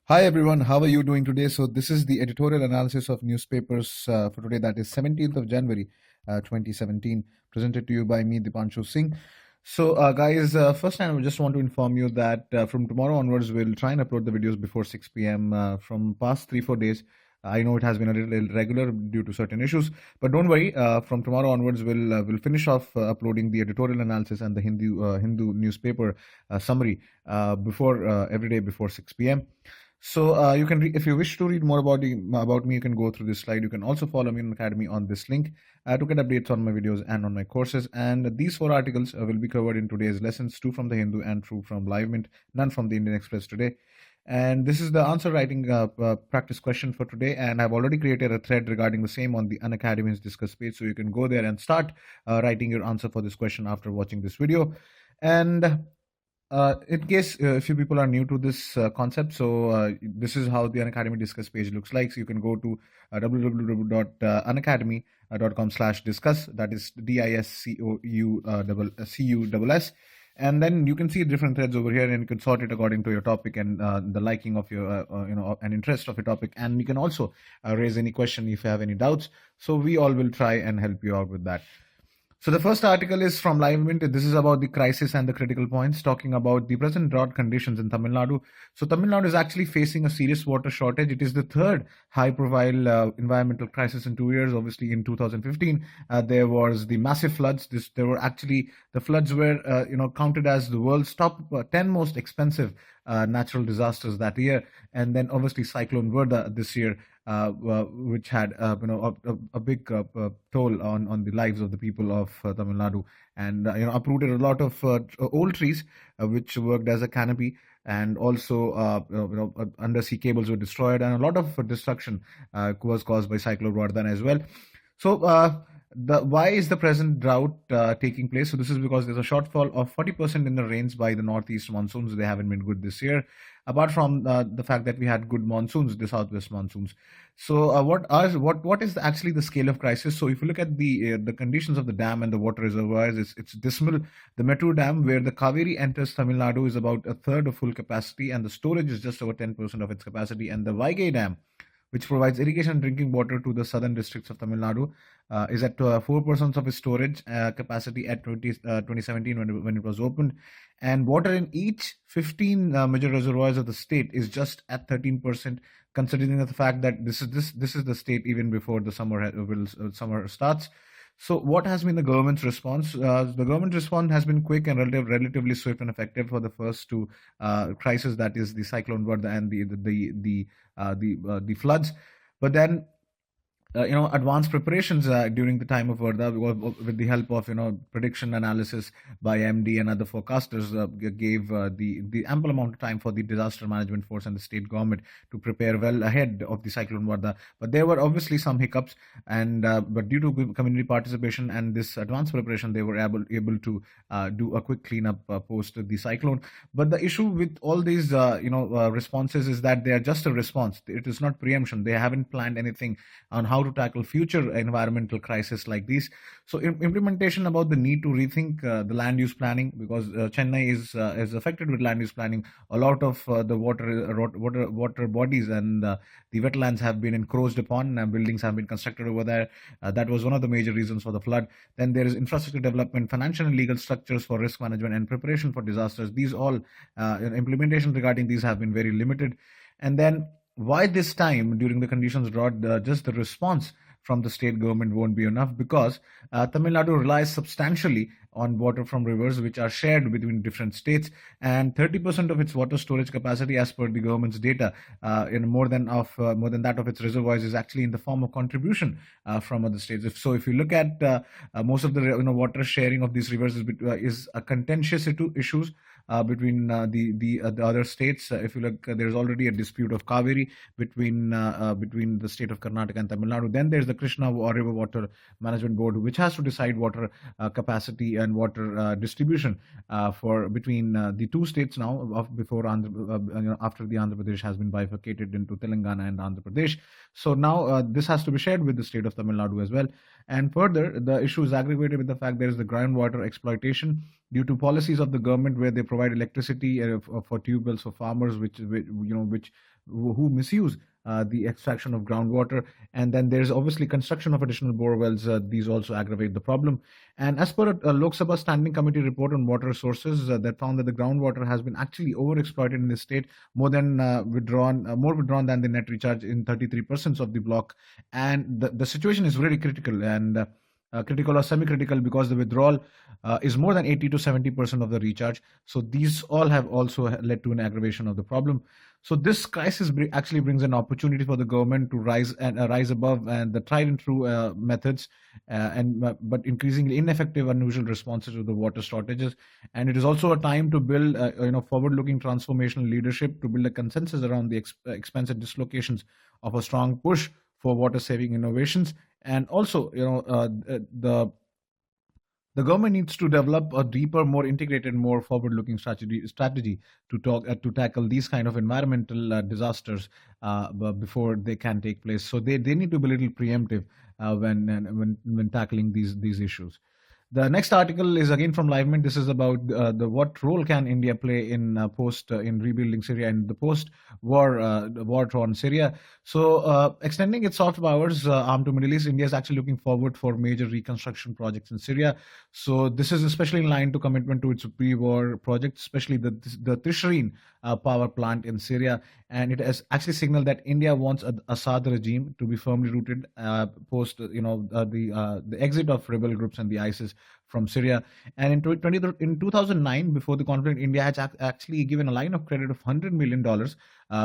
Hi everyone, how are you doing today? So this is the editorial analysis of newspapers for today, that is 17th of January 2017, presented to you by me, Dipanshu Singh. So guys, first I just want to inform you that from tomorrow onwards, we'll try and upload the videos before 6 p.m. From past 3-4 days. I know it has been a little irregular due to certain issues, but don't worry. From tomorrow onwards, we'll finish off uploading the editorial analysis and the Hindu newspaper summary before every day before 6 p.m. So you can, if you wish to read more about me, you can go through this slide. You can also follow me on Academy on this link to get updates on my videos and on my courses. And these 4 articles will be covered in today's lessons: 2 from the Hindu and 2 from LiveMint, none from the Indian Express today. And this is the answer writing practice question for today. And I've already created a thread regarding the same on the Unacademy's Discuss page, so you can go there and start writing your answer for this question after watching this video. And in case a few people are new to this concept, so this is how the Unacademy Discuss page looks like. So you can go to www.unacademy.com/discuss. That is DISCOUCUSS. And then you can see different threads over here, and you can sort it according to your topic and the liking of your, and interest of your topic. And you can also raise any question if you have any doubts. So we all will try and help you out with that. So the first article is from LiveMint. This is about the crisis and the critical points, talking about the present drought conditions in Tamil Nadu. So Tamil Nadu is actually facing a serious water shortage. It is the third high-profile environmental crisis in 2 years. Obviously, in 2015, there was the massive floods. The floods were counted as the world's top 10 most expensive natural disasters that year. And then obviously Cyclone Verda this year, which had a big toll on the lives of the people of Tamil Nadu, and uprooted a lot of old trees, which worked as a canopy, and also undersea cables were destroyed, and a lot of destruction was caused by Cyclone Vardan as well. So why is the present drought taking place? So this is because there's a shortfall of 40% in the rains by the northeast monsoons. They haven't been good this year, apart from the fact that we had good monsoons, the southwest monsoons. So what is actually the scale of crisis? So if you look at the conditions of the dam and the water reservoirs, it's dismal. The Mettur Dam, where the Kaveri enters Tamil Nadu, is about a third of full capacity, and the storage is just over 10% of its capacity. And the Vaigai Dam, which provides irrigation and drinking water to the southern districts of Tamil Nadu, is at 4% of its storage capacity at 2017 when it was opened. And water in each 15 major reservoirs of the state is just at 13%, considering the fact that this is the state even before the summer starts. So what has been the government's response? The government response has been quick and relatively swift and effective for the first two crises, that is the Cyclone Varda and the floods. But then advanced preparations during the time of Varda, with the help of prediction analysis by MD and other forecasters, gave the ample amount of time for the disaster management force and the state government to prepare well ahead of the Cyclone Varda. But there were obviously some hiccups, and but due to community participation and this advanced preparation, they were able to do a quick cleanup post the cyclone. But the issue with all these responses is that they are just a response. It is not preemption. They haven't planned anything on how to tackle future environmental crises like these. So implementation about the need to rethink the land use planning, because Chennai is affected with land use planning. A lot of the water bodies and the wetlands have been encroached upon, and buildings have been constructed over there. That was one of the major reasons for the flood. Then there is infrastructure development, financial and legal structures for risk management, and preparation for disasters. These all implementation regarding these have been very limited. And then why this time during the conditions drought, just the response from the state government won't be enough, because Tamil Nadu relies substantially on water from rivers, which are shared between different states, and 30% of its water storage capacity, as per the government's data, in more than that of its reservoirs, is actually in the form of contribution from other states. If you look at most of the water sharing of these rivers is a contentious issues between the other states. If you look, there's already a dispute of Kaveri between the state of Karnataka and Tamil Nadu. Then there's the Krishna River Water Management Board, which has to decide water capacity and water distribution for between the two states now, after the Andhra Pradesh has been bifurcated into Telangana and Andhra Pradesh. So now this has to be shared with the state of Tamil Nadu as well. And further, the issue is aggravated with the fact there is the groundwater exploitation. due to policies of the government where they provide electricity for tube wells for farmers, which who misuse the extraction of groundwater. And then there's obviously construction of additional bore wells. These also aggravate the problem. And as per a Lok Sabha Standing Committee report on water resources, that found that the groundwater has been actually overexploited in the state, more withdrawn than the net recharge in 33% of the block. And the situation is really critical, and critical or semi-critical, because the withdrawal is more than 80 to 70% of the recharge. So these all have also led to an aggravation of the problem. So this crisis actually brings an opportunity for the government to rise above and the tried and true methods, but increasingly ineffective, unusual responses to the water shortages. And it is also a time to build, forward-looking transformational leadership, to build a consensus around the expense and dislocations of a strong push for water-saving innovations. And also, the government needs to develop a deeper, more integrated, more forward-looking strategy to tackle these kind of environmental disasters before they can take place. So they need to be a little preemptive when tackling these issues. The next article is again from LiveMint. This is about what role can India play in in rebuilding Syria and the war-torn Syria. So extending its soft powers arm to Middle East, India is actually looking forward for major reconstruction projects in Syria. So this is especially in line to commitment to its pre-war projects, especially the Tishreen power plant in Syria. And it has actually signaled that India wants Assad regime to be firmly rooted post the exit of rebel groups and the ISIS from Syria. And in 2009, before the conflict, India had actually given a line of credit of $100 million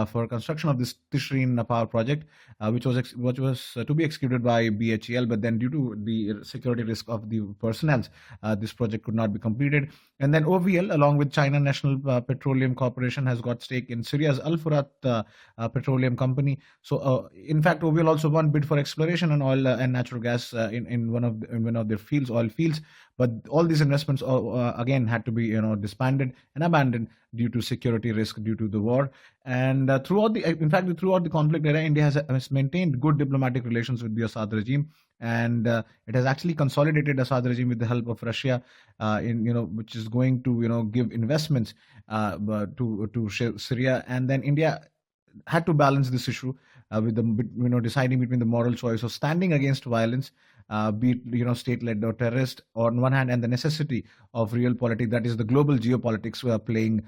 for construction of this Tishreen power project, which was to be executed by BHEL, but then due to the security risk of the personnel, this project could not be completed. And then OVL, along with China National Petroleum Corporation, has got stake in Syria's Al Furat Petroleum Company. So, in fact, OVL also won bid for exploration and oil and natural gas in one of their fields, oil fields. But all these investments again had to be disbanded and abandoned due to security risk due to the war. And throughout the conflict era, India has maintained good diplomatic relations with the Assad regime, and it has actually consolidated Assad regime with the help of Russia, which is going to give investments to Syria. And then India had to balance this issue with deciding between the moral choice of standing against violence, be it state-led or terrorist, on one hand, and the necessity of real politics, that is the global geopolitics, playing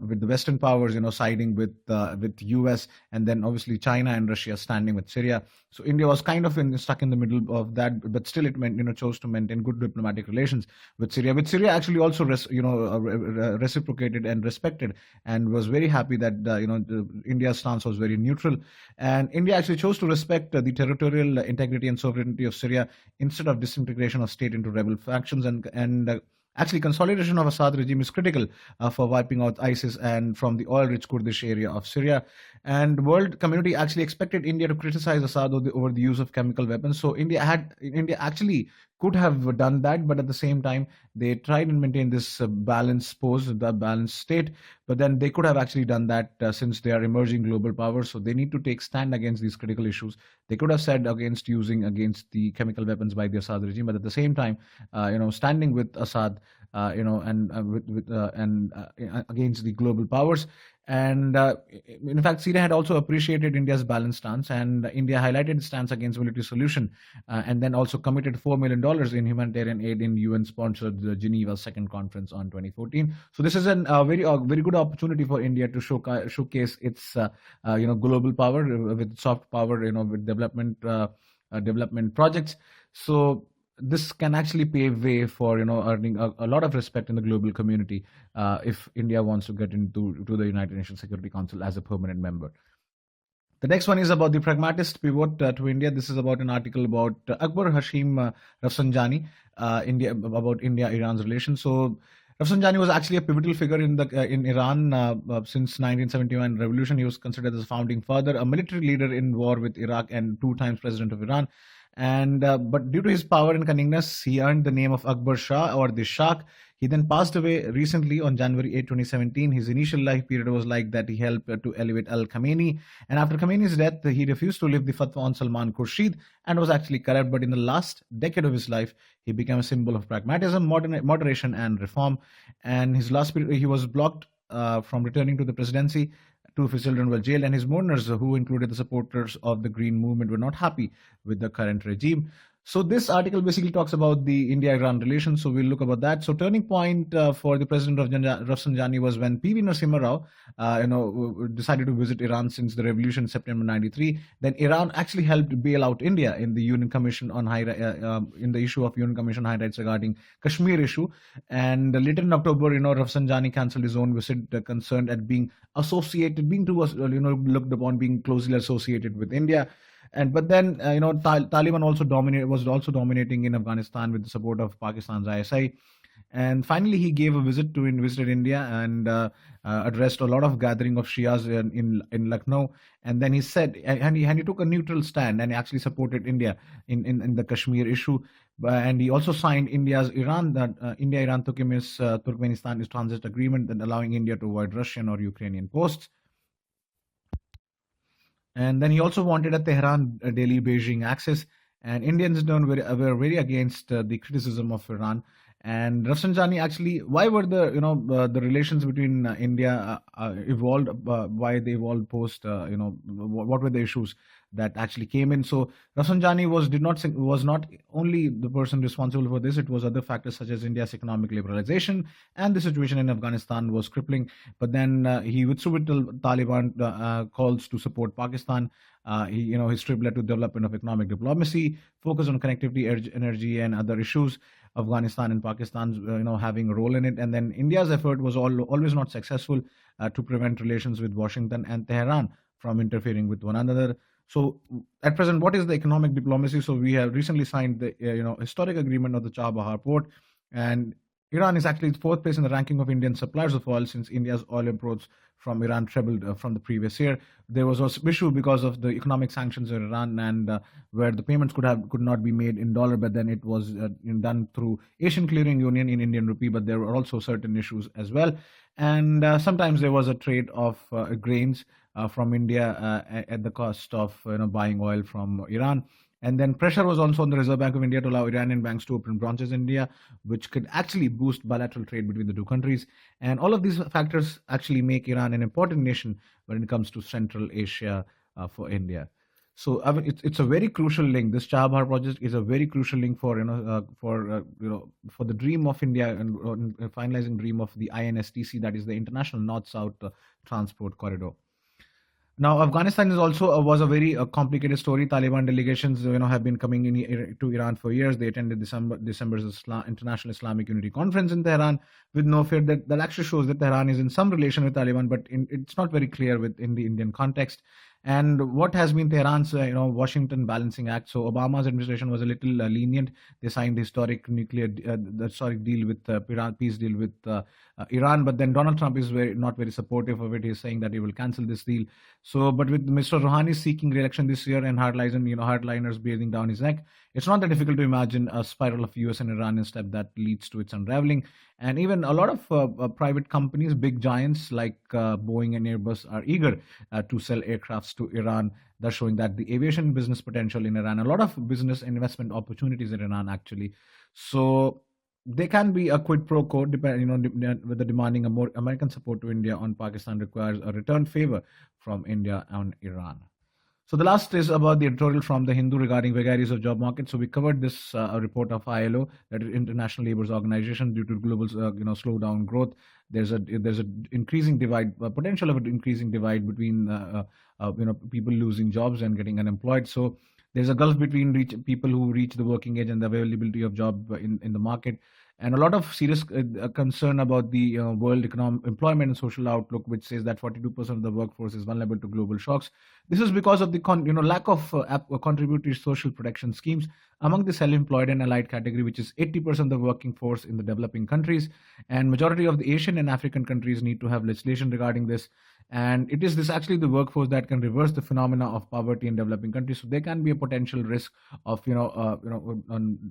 with the Western powers, siding with US, and then obviously China and Russia standing with Syria. So India was kind of stuck in the middle of that, but still it chose to maintain good diplomatic relations with Syria. With Syria actually also reciprocated and respected, and was very happy that India's stance was very neutral, and India actually chose to respect the territorial integrity and sovereignty of Syria instead of disintegration of state into rebel factions. And actually, consolidation of Assad regime is critical for wiping out ISIS and from the oil-rich Kurdish area of Syria. And world community actually expected India to criticize Assad over the use of chemical weapons. So India actually could have done that, but at the same time, they tried and maintain this balanced state. But then they could have actually done that since they are emerging global powers. So they need to take stand against these critical issues. They could have said against the chemical weapons by the Assad regime, but at the same time, standing with Assad, and against the global powers. And in fact, Syria had also appreciated India's balanced stance, and India highlighted its stance against military solution, and then also committed $4 million in humanitarian aid in UN-sponsored the Geneva Second Conference on 2014. So this is a very good opportunity for India to showcase its global power with soft power, with development projects. So this can actually pave way for earning a lot of respect in the global community if India wants to get into the United Nations Security Council as a permanent member. The next one is about the pragmatist pivot to India. This is about an article about Akbar Hashim Rafsanjani, about India-Iran's relations. So Rafsanjani was actually a pivotal figure in Iran since 1971 revolution. He was considered as a founding father, a military leader in war with Iraq, and 2 times president of Iran. And but due to his power and cunningness, he earned the name of Akbar Shah, or the Shah. He then passed away recently on January 8, 2017. His initial life period was like that. He helped to elevate Al Khamenei, and after Khamenei's death, he refused to live the fatwa on Salman Khurshid and was actually corrupt. But in the last decade of his life, he became a symbol of pragmatism, moderation, and reform. And his last period, he was blocked from returning to the presidency. Two of his children were jailed, and his mourners, who included the supporters of the Green Movement, were not happy with the current regime. So this article basically talks about the India-Iran relations. So we'll look about that. So turning point for the president of Rafsanjani was when PV Narasimha Rao, decided to visit Iran since the revolution in September '93. Then Iran actually helped bail out India in the UN Commission on in the issue of UN Commission high rights regarding Kashmir issue. And later in October, Rafsanjani cancelled his own visit, concerned at being associated, being too, looked upon being closely associated with India. And but then Taliban was also dominating in Afghanistan with the support of Pakistan's ISI. And finally, he gave a visited India and addressed a lot of gathering of Shias in Lucknow. And then he said, and he took a neutral stand and he actually supported India in the Kashmir issue. And he also signed India-Iran Turkmenistan transit agreement that allowing India to avoid Russian or Ukrainian posts. And then he also wanted a Tehran Delhi Beijing axis. And Indians were very against the criticism of Iran. And Rafsanjani actually, why were the relations between India evolved? Why they evolved post? What were the issues that actually came in? So Rafsanjani was not only the person responsible for this. It was other factors such as India's economic liberalization and the situation in Afghanistan was crippling. But then he withdrew with the Taliban calls to support Pakistan. His trip led to development of economic diplomacy, focus on connectivity, energy, and other issues. Afghanistan and Pakistan, having a role in it, and then India's effort was always not successful to prevent relations with Washington and Tehran from interfering with one another. So, at present, what is the economic diplomacy? So, we have recently signed the historic agreement of the Chabahar port, and Iran is actually fourth place in the ranking of Indian suppliers of oil since India's oil imports from Iran trebled from the previous year. There was also issue because of the economic sanctions in Iran and where the payments could not be made in dollar, but then it was done through Asian Clearing Union in Indian rupee. But there were also certain issues as well, and sometimes there was a trade of grains from India at the cost of buying oil from Iran. And then pressure was also on the Reserve Bank of India to allow Iranian banks to open branches in India, which could actually boost bilateral trade between the two countries. And all of these factors actually make Iran an important nation when it comes to Central Asia for India. So it's a very crucial link. This Chabahar project is a very crucial link for for the dream of India and finalizing dream of the INSTC, that is the International North-South Transport Corridor. Now, Afghanistan was a very complicated story. Taliban delegations, have been coming to Iran for years. They attended December's International Islamic Unity Conference in Tehran with no fear. That actually shows that Tehran is in some relation with Taliban, but it's not very clear in the Indian context. And what has been Tehran's, Washington Balancing Act? So Obama's administration was a little lenient. They signed the historic deal with Iran, peace deal with Iran. But then Donald Trump is not very supportive of it. He's saying that he will cancel this deal. So, but with Mr. Rouhani seeking re-election this year and hardliners breathing down his neck, it's not that difficult to imagine a spiral of US and Iranian step that leads to its unraveling. And even a lot of private companies, big giants like Boeing and Airbus, are eager to sell aircrafts to Iran, thus showing that the aviation business potential in Iran, a lot of business and investment opportunities in Iran actually. So there can be a quid pro quo, whether demanding a more American support to India on Pakistan requires a return favor from India on Iran. So the last is about the editorial from the Hindu regarding vagaries of job market. So we covered this report of ILO, that is International Labour Organization, due to global slowdown growth. There's a increasing divide, potential of an increasing divide between people losing jobs and getting unemployed. So there's a gulf between people who reach the working age and the availability of job in the market. And a lot of serious concern about the world employment and social outlook, which says that 42% of the workforce is vulnerable to global shocks. This is because of the lack of contributory social protection schemes among the self-employed and allied category, which is 80% of the working force in the developing countries. And majority of the Asian and African countries need to have legislation regarding this. And it is this actually the workforce that can reverse the phenomena of poverty in developing countries. So there can be a potential risk of a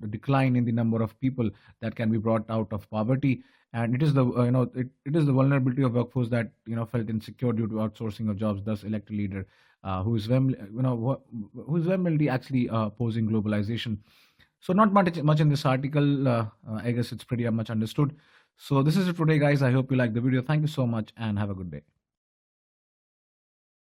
decline in the number of people that can be brought out of poverty. And it is the it is the vulnerability of workforce that felt insecure due to outsourcing of jobs, thus elect a leader who is who is vehemently actually opposing globalization. So not much in this article. I guess it's pretty much understood. So this is it today, guys. I hope you like the video. Thank you so much and have a good day.